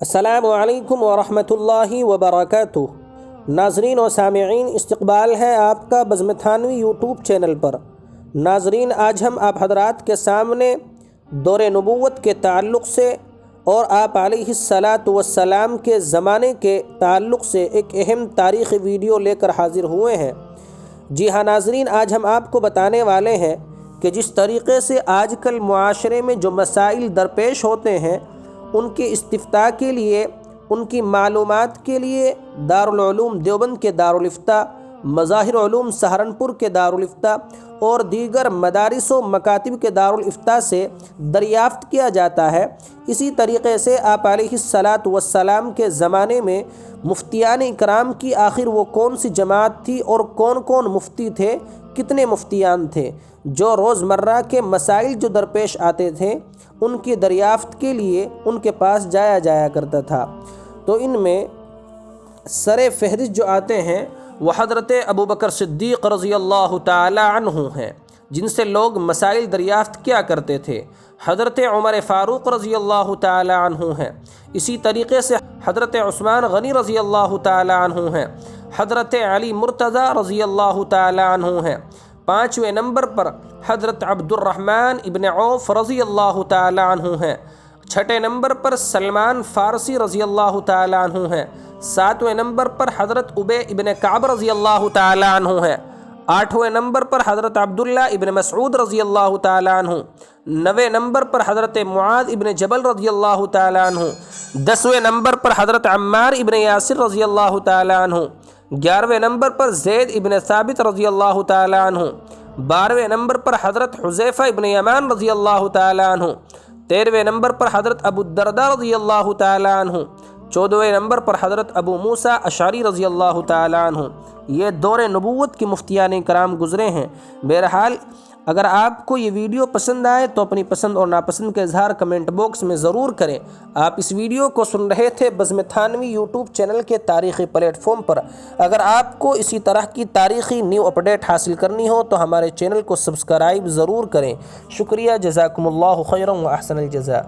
السلام علیکم ورحمۃ اللہ وبرکاتہ۔ ناظرین و سامعین، استقبال ہے آپ کا بزم تھانوی یوٹیوب چینل پر۔ ناظرین، آج ہم آپ حضرات کے سامنے دور نبوت کے تعلق سے اور آپ علیہ الصلاۃ والسلام کے زمانے کے تعلق سے ایک اہم تاریخی ویڈیو لے کر حاضر ہوئے ہیں۔ جی ہاں ناظرین، آج ہم آپ کو بتانے والے ہیں کہ جس طریقے سے آج کل معاشرے میں جو مسائل درپیش ہوتے ہیں، ان کے استفتاء کے لیے، ان کی معلومات کے لیے دارالعلوم دیوبند کے دارالافتاء، مظاہر علوم سہارنپور کے دارالافتاء اور دیگر مدارس و مکاتب کے دارالافتاء سے دریافت کیا جاتا ہے، اسی طریقے سے آپ علیہ الصلاۃ والسلام کے زمانے میں مفتیان اکرام کی آخر وہ کون سی جماعت تھی اور کون کون مفتی تھے، کتنے مفتیان تھے، جو روزمرہ کے مسائل جو درپیش آتے تھے ان کی دریافت کے لیے ان کے پاس جایا کرتا تھا۔ تو ان میں سر فہرست جو آتے ہیں وہ حضرت ابوبکر صدیق رضی اللہ تعالی عنہ ہیں، جن سے لوگ مسائل دریافت کیا کرتے تھے۔ حضرت عمر فاروق رضی اللہ تعالی عنہ ہیں، اسی طریقے سے حضرت عثمان غنی رضی اللہ تعالی عنہ ہیں، حضرت علی مرتضیٰ رضی اللہ تعالی عنہ ہیں۔ 5ویں نمبر پر حضرت عبد الرحمن ابن عوف رضی اللہ تعالی عنہ ہیں۔ 6 نمبر پر سلمان فارسی رضی اللہ تعالی عنہ ہیں۔ 7ویں نمبر پر حضرت ابی ابن کعب رضی اللہ تعالی عنہ ہیں۔ 8ویں نمبر پر حضرت عبداللہ ابن مسعود رضی اللہ تعالی عنہ۔ 9ویں نمبر پر حضرت معاذ ابن جبل رضی اللہ تعالی عنہ۔ 10ویں نمبر پر حضرت عمار ابن یاسر رضی اللہ تعالی عنہ۔ 11ویں نمبر پر زید ابن ثابت رضی اللہ تعالی عنہ۔ 12ویں نمبر پر حضرت حذیفہ ابن یمان رضی اللہ تعالی عنہ۔ 13ویں نمبر پر حضرت ابو الدرداء رضی اللہ تعالی عنہ۔ 14ویں نمبر پر حضرت ابو موسیٰ اشعری رضی اللہ تعالی عنہ۔ یہ دور نبوت کی مفتیان کرام گزرے ہیں۔ بہرحال اگر آپ کو یہ ویڈیو پسند آئے تو اپنی پسند اور ناپسند کا اظہار کمنٹ باکس میں ضرور کریں۔ آپ اس ویڈیو کو سن رہے تھے بزم تھانوی یوٹیوب چینل کے تاریخی پلیٹ فارم پر۔ اگر آپ کو اسی طرح کی تاریخی نیو اپڈیٹ حاصل کرنی ہو تو ہمارے چینل کو سبسکرائب ضرور کریں۔ شکریہ، جزاکم اللہ خیرا و احسن الجزاء۔